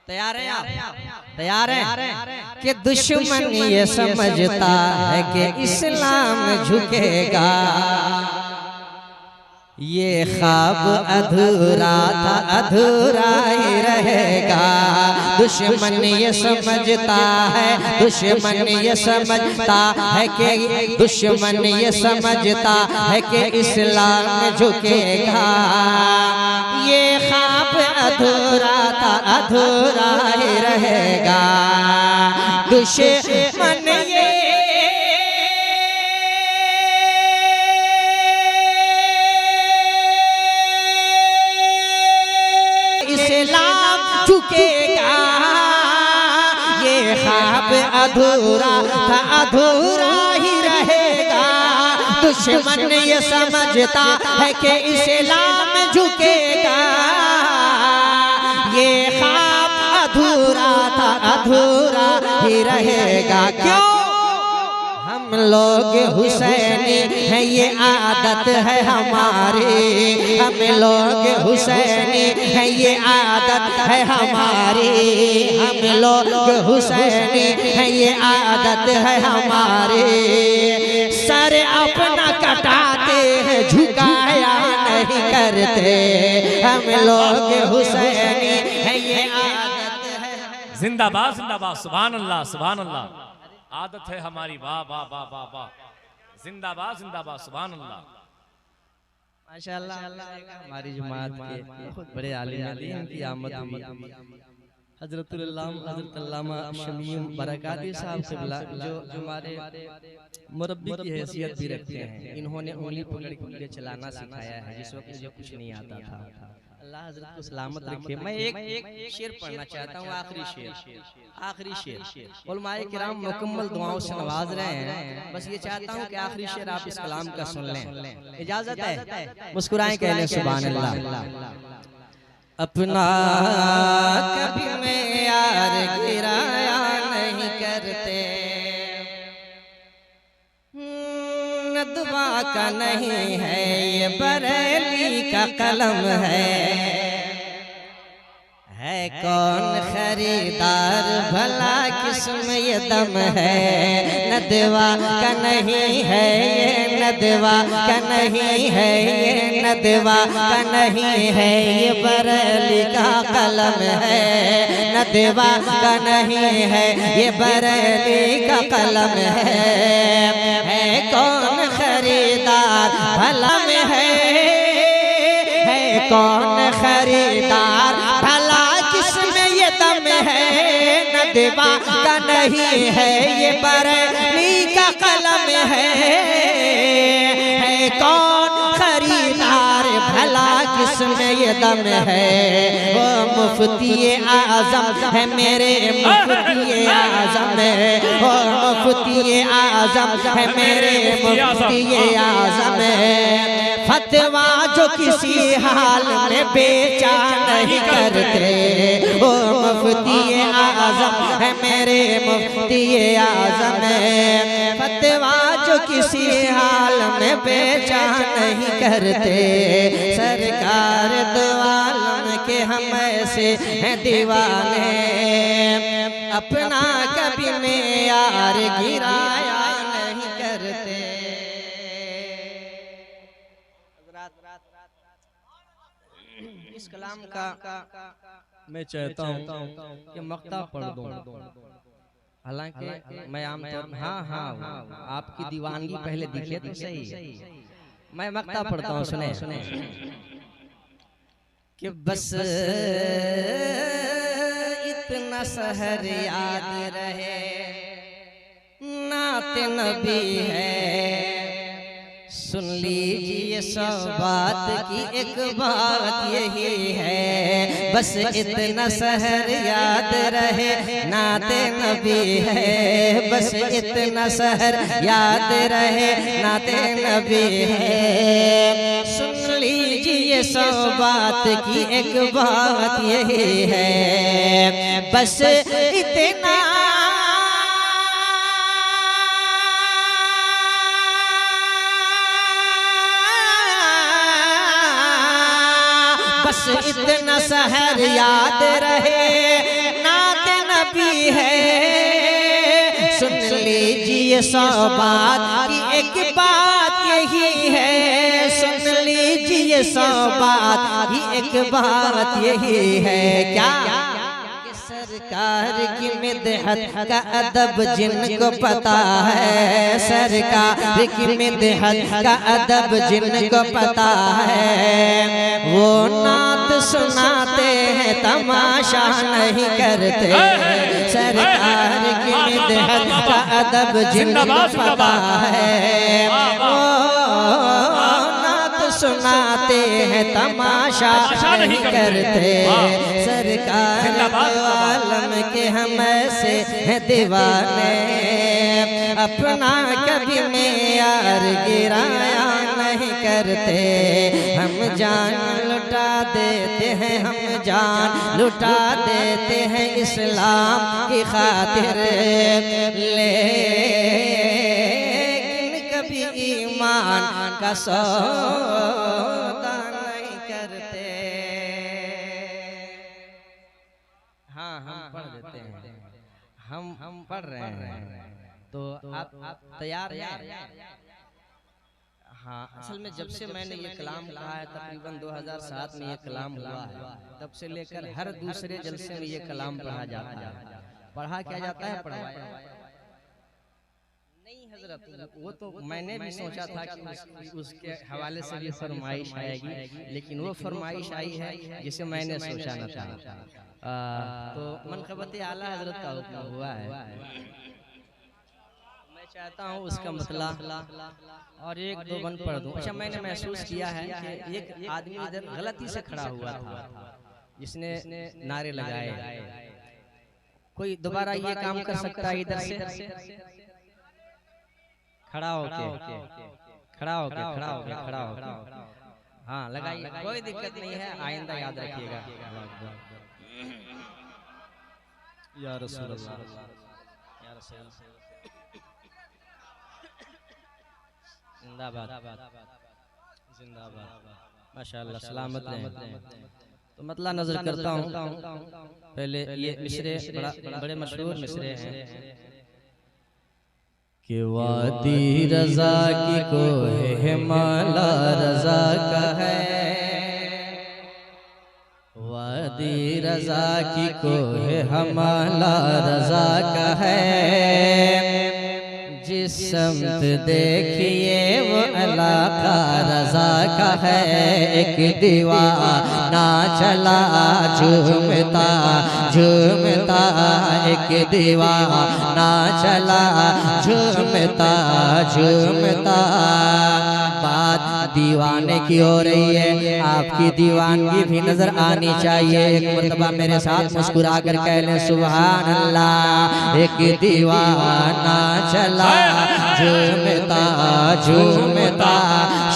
तैयार है आप? तैयार है कि दुश्मन ये समझता है कि इस्लाम झुकेगा, ये ख्वाब अधूरा था अधूरा ही रहेगा। दुश्मन ये समझता है, दुश्मन ये समझता है कि दुश्मन ये समझता है कि इस्लाम झुकेगा, ये ख्वाब अधूरा था अधूरा ही रहेगा। दुश्मन ये इस्लाम झुकेगा, ये ख्वाब अधूरा था अधूरा ही रहेगा। दुश्मन ये समझता है कि इस्लाम झुकेगा, ये ख्वाब अधूरा था अधूरा ही रहेगा। क्यों? हम लोग हुसैनी हैं, ये आदत है हमारी। हम लोग हुसैनी हैं, ये आदत है हमारी। हम लोग हुसैनी हैं, ये आदत है हमारी। सर अपना कटाते हैं, झुकाया नहीं करते। हम लोग हुसैनी हैं, ये आदत है। जिंदाबाद जिंदाबाद, सुभान अल्लाह सुभान अल्लाह। आदत है हमारी, वाह वाह वाह वाह वाह, जिंदाबाद जिंदाबाद, सुभान अल्लाह। माशाअल्लाह, हमारी जमात के बहुत बड़े आलिम हैं, इनकी आमद हुई। हजरतुल अल्लामा शमीम बरकाती साहब से जो हमारे मुरब्बी की हैसियत भी रखते हैं, इन्होंने उंगली पकड़ के चलाना सिखाया है जिस वक्त मुझे कुछ नहीं आता था। अल्लाह हजरत को सलामत रखे। मैं एक शेर पढ़ना चाहता हूँ, आखिरी शेर। उलमाए किराम मुकम्मल दुआओं से नवाज रहे हैं, बस ये चाहता हूँ कि आखिरी शेर आप इस कलाम का सुन लें। इजाजत है? मुस्कुराएं, कह लें सुभान अल्लाह। अपना कभी में यार गिराया नहीं करते, नदवा का नहीं है ये बरेली का कलम है कौन खरीदार भला किस्म ये दम है। नदवा का नहीं है ये, नदवा का नहीं है ये, नदवा का नहीं है ये बरेली का कलम है। नदवा का नहीं है ये बरेली का कलम है कौन खरीदार भला में है कौन खरीदार भला किसमें ये दम है। नदवा का नहीं है ये बरेली का कलम है कौन खरीदार भला किसमें ये दम है। वो मुफ्ती आज़म है मेरे मुफ्ती आज़म है, वो मुफ्ती आज़म है मेरे मुफ्ती आज़म है। फतवा जो किसी हाल में बेचा नहीं करते, वो मुफ्ती आज़म है मेरे मुफ्ती आज़म है। फतवा जो किसी हाल में बेचा नहीं करते, सरकार दो आलम के हम ऐसे हैं दीवाने, अपना कभी में यार गिराया नहीं करते। इस कलाम का मैं चाहता हूँ कि मक्ता पढ़ दूं, हालांकि मैं आमतौर हाँ आपकी दीवानगी पहले दिखे तो सही। मैं मक्ता पढ़ता हूँ, सुने कि बस इतना सहर याद रहे नाते नबी है। सुन लीजिए सब बात की एक बात यही है, बस इतना सहर याद रहे नाते नबी है। बस इतना सहर याद रहे नाते नबी है। सुन लीजिए सब बात की एक बात यही है, बस इतना बस इतना सहर याद रहे नबी है, सुन लीजिए सौ बात की एक बात यही है, सुन लीजिए सौ बात की एक बात यही है। क्या सरकार की मिदहत का अदब जिनको पता है, सरकार की मिदहत का अदब जिनको पता है, वो नात सुनाते हैं तमाशा नहीं करते। सरकार की मिदहत का अदब जिनको पता है, वो सुनाते हैं तमाशा नहीं करते। सरकार आलम के हम से हैं दीवाने, अपना कभी मेयार गिराया नहीं करते। हम जान लुटा देते हैं, हम जान लुटा देते हैं इस्लाम की खातिर, ईमान का सौदा नहीं करते। हाँ हम पढ़ देते हैं, हम पढ़ रहे हैं, तो आप तैयार हैं? हाँ, असल में जब से मैंने ये कलाम कहा है तकरीबन 2007 में ये कलाम हुआ है, तब से लेकर हर दूसरे जलसे में ये कलाम पढ़ा जाता है। पढ़ा क्या जाता है? पढ़ाया हजरत, वो तो मैंने भी सोचा था कि उसके हवाले से भी फरमाइश आएगी, लेकिन वो फरमाइश आई है जिसे मैंने सोचा न था। तो मनक़बत आला हजरत का हुक्म हुआ है, मैं चाहता हूँ उसका मतला और एक दो बन पढ़ दूँ। अच्छा, मैंने महसूस किया है कि एक आदमी इधर गलती से खड़ा हुआ था जिसने नारे लगाए, कोई दोबारा ये काम कर सकता है इधर से? खड़ा होके खड़ा होके हाँ लगाइए, कोई दिक्कत नहीं है, आइंदा याद रखिएगा। या रसूल अल्लाह, या रसूल जिंदाबाद जिंदाबाद, माशाअल्लाह सलामत रहें। तो मतलब नजर करता हूँ, पहले ये मिसरे बड़े मशहूर मिसरे हैं कि वादी रजा की कोहे माला रजा का है, वादी रजा की कोहे हमाला रजा का है, जिस समत देखिए वो इलाका रजा का है। एक दीवाना चला झूमता झूमता, एक दीवाना चला झूमता झूमता। बात दीवाने की हो रही है, आपकी दीवानगी भी नजर आनी चाहिए। एक मर्तबा मेरे साथ मुस्कुरा कर कह लें सुभान अल्लाह। एक दीवाना चला झूमता झूमता,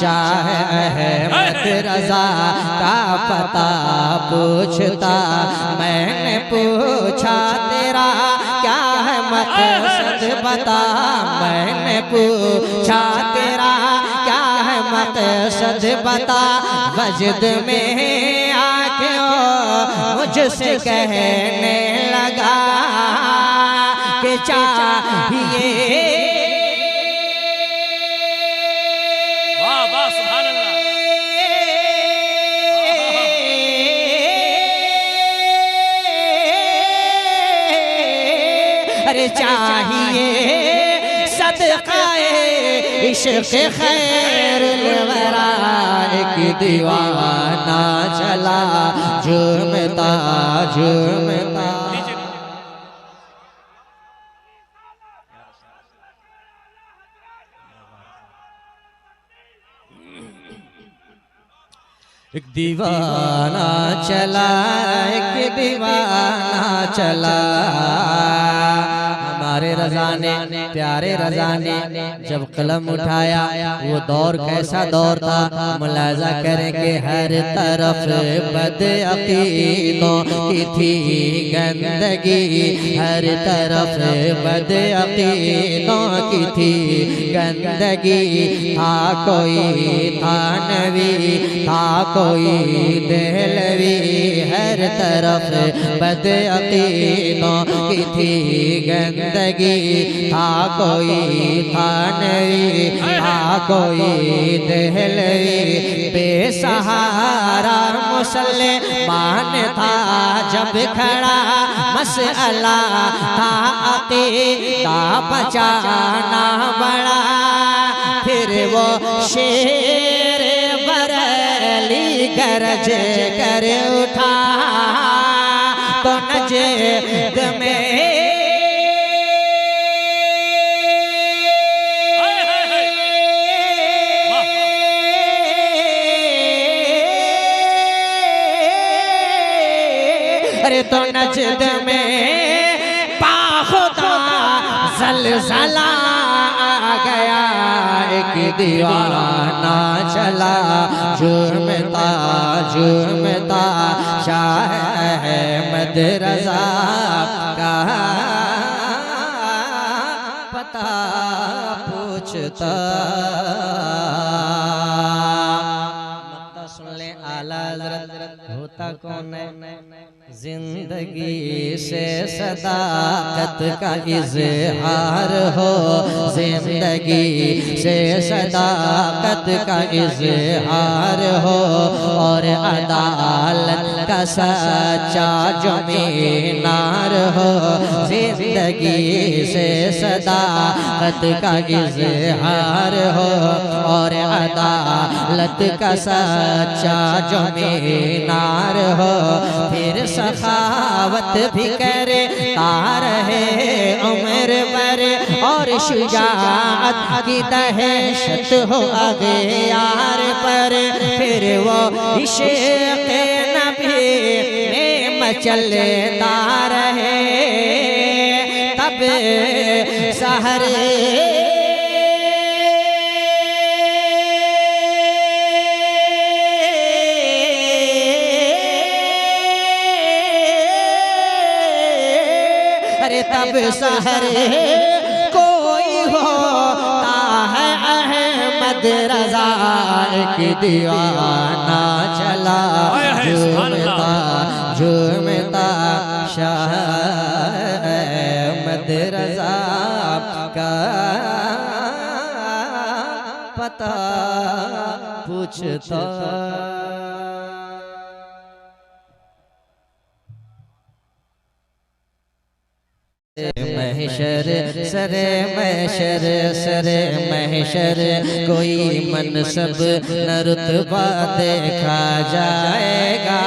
शाह अहमद रजा का पता पूछता। मैंने पूछा तेरा क्या है मकसद बता, मैंने पूछा तेरा क्या है मकसद बता। वजद में आके मुझसे कहने लगा कि चाहिए चाहिए सदक़ाए इश्क़ खैरुल वरा। एक दीवाना चला झूमता झूमता। एक दीवाना चला, एक दीवाना चला, हमारे रज़ा ने, प्यारे रज़ा ने जब कलम उठाया, वो दौर कैसा दौर था, मुलाजा करें कि हर तरफ बदअकीदों की थी गंदगी, हर तरफ बदअकीदों की थी गंदगी। था कोई थानवी, था कोई देहलवी, हर तरफ बदअकीदों की थी गंदगी। था कोई थानवी, था कोई देहलवी, बेसहारा मुसलमान था जब खड़ा, मसला था अकीदा बचाना बड़ा। फिर वो शेर बरेली गरज कर उठा, तो नजद में अरे तो नजद में पाखुदा ज़लज़ला आ गया, एक दीवाना चला, जुर्मता जुर्मता शाह अहमद रज़ा का पता पूछता। सुन ले आला हज़रत होता कौन है, जिंदगी से सदाकत का इज़हार हो, जिंदगी से सदाकत का इज़हार हो, और अदालत का सच्चा जो मीनार हो, जिंदगी से सदाकत का इज़हार हो, और अदालत का सच्चा जो मीनार हो। फिर सखावत भी करे रहे उम्र भर, और शुजाअत की दहशत हो आगे यार पर। फिर वो इश्क़ नबी में मचलता रहे, तब सहर तब सहर कोई होता है अहमद रज़ा, एक दीवाना चला, झूमता झूमता शाह अहमद रज़ा का पता पूछता। महशर सरे महशर सरे महशर, कोई मनसब न रुतबा देखा जाएगा,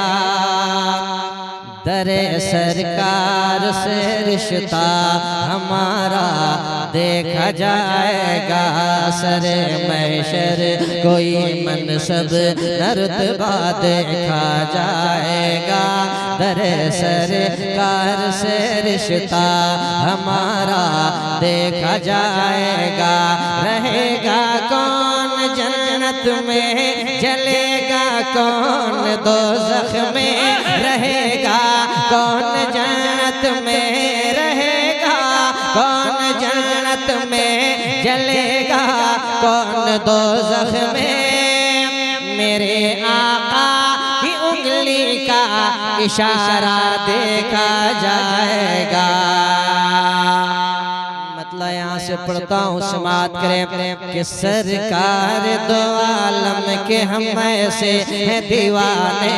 दरे सरकार से रिश्ता हमारा देखा जाएगा। सरे महशर कोई मनसब न रुतबा देखा जाएगा, दरे सरकार से रिश्ता हमारा देखा जाएगा। रहेगा कौन जन्नत में, जलेगा कौन दोज़ख में, रहेगा कौन जन्नत में, रहेगा कौन जन्नत में, जलेगा कौन दोज़ख में। मेरे आका की उंगली का इशारा देखा जाएगा। मतलब यहाँ से पढ़ता हूँ, समात करें कि सरकार दो आलम के हम ऐसे हैं दीवाने,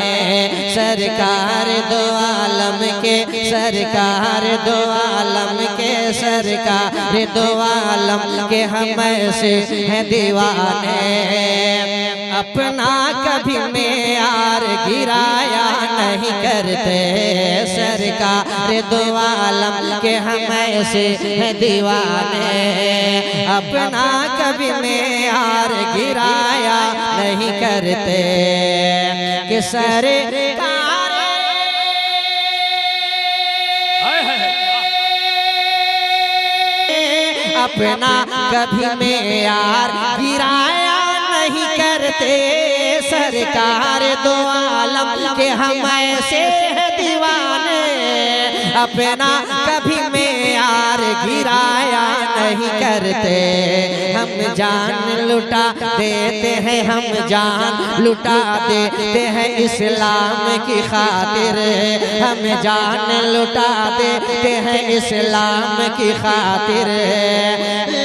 सरकार दो आलम के, सरकार दो आलम के, सरकार दो आलम के हम ऐसे हैं दीवाने। अपना कभी मेयार गिराया नहीं करते, सरकार दो आलम के हम ऐसे हैं दीवाने। अपना कभी मेयार गिराया नहीं करते कि सरकार अपना कभी में यार गिराया नहीं करते सरकार दो आलम के हम ऐसे दीवाने अपना कभी में यार गिराया नहीं करते हम जान लुटा देते हैं हम जान लुटा देते हैं इस्लाम की खातिर हम जान लुटा देते हैं इस्लाम की खातिर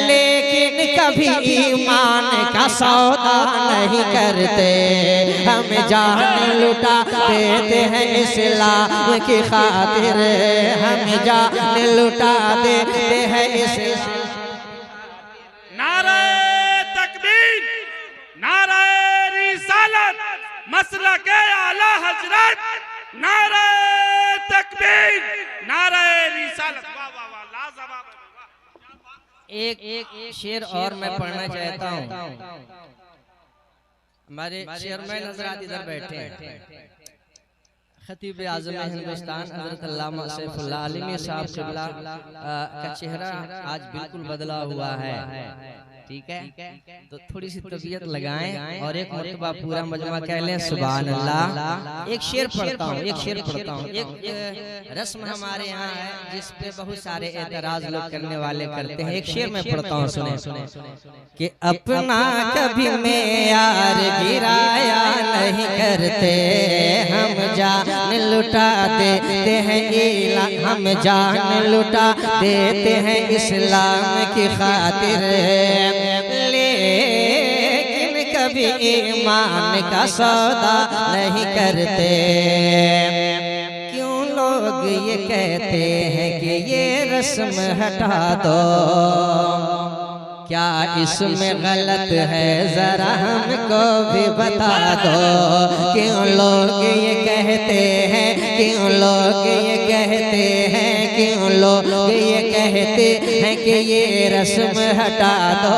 लेकिन कभी ईमान का सौदा नहीं करते हम जान लुटा देते हैं इस्लाम की खातिर हम जान लुटा देते हैं इस्लाम। नारे तकबीर, नारे रिसालत, मसलक आला हजरत, नारे तकबीर, नारे रिसालत। वाह वाह वाह, लाजवाब। एक शेर और मैं पढ़ना चाहता हूँ। हमारे चेयरमैन हजरात इधर बैठे हैं, खतीब आज़म हिंदुस्तान हजरत अल्लामा सैफुल्लाह आलिमी साहब क़िबला का चेहरा आज बिल्कुल बदला हुआ है, ठीक है, तो थोड़ी सी तबीयत लगाएं और एक मरतबा पूरा मजमा कह लें सुभान अल्लाह। एक शेर पढ़ता हूँ, एक शेर पढ़ता हूँ। एक रस्म हमारे यहाँ है जिस पे बहुत सारे एतराज लोग करने वाले करते हैं। एक शेर मैं पढ़ता हूँ, सुने कि अपना कभी में यार गिराया नहीं करते हम जान लुटा देते हैं हम जान लुटा देते हैं इस्लाम की खातिर लेकिन कभी ईमान का सौदा नहीं करते। क्यों लोग ये कहते हैं कि ये रस्म हटा दो, क्या इसमें गलत है जरा हमको भी बता दो। क्यों लोग ये कहते हैं, क्यों लोग ये कहते हैं, क्यों लोग ये कहते हैं कि ये रस्म हटा दो,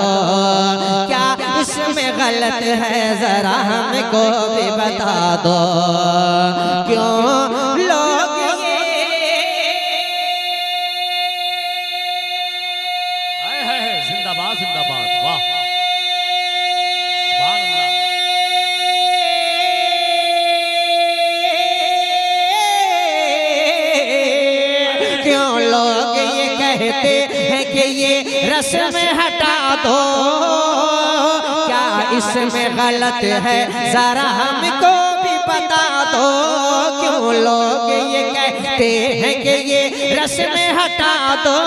क्या इसमें गलत है जरा हमको भी बता दो। क्यों लोग जिंदाबाद जिंदाबाद, वाह सुभान अल्लाह। क्यों लोग ये कहते हैं कि ये रस्म हटा दो, क्या इसमें गलत है जरा हमको भी बता दो। क्यों लोग ये कहते हैं कि ये रस्म हटा दो,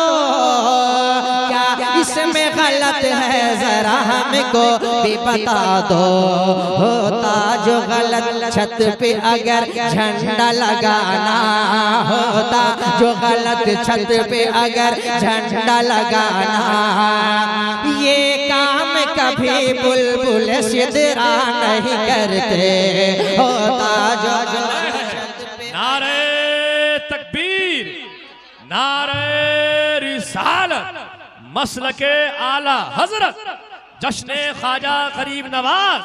क्या इसमें गलत है जरा हमको भी बता दो। होता जो गलत छत पे अगर झंडा लगाना, होता जो गलत छत पे अगर झंडा लगाना, ये काम कभी बुलबुल सिदरा नहीं करते। होता जो नारे तकबीर, नारे रिसालत, मसलके आला हजरत, जश्ने ख्वाजा गरीब नवाज,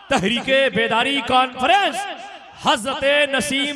तहरीके बेदारी कॉन्फ्रेंस, हजरत नसीम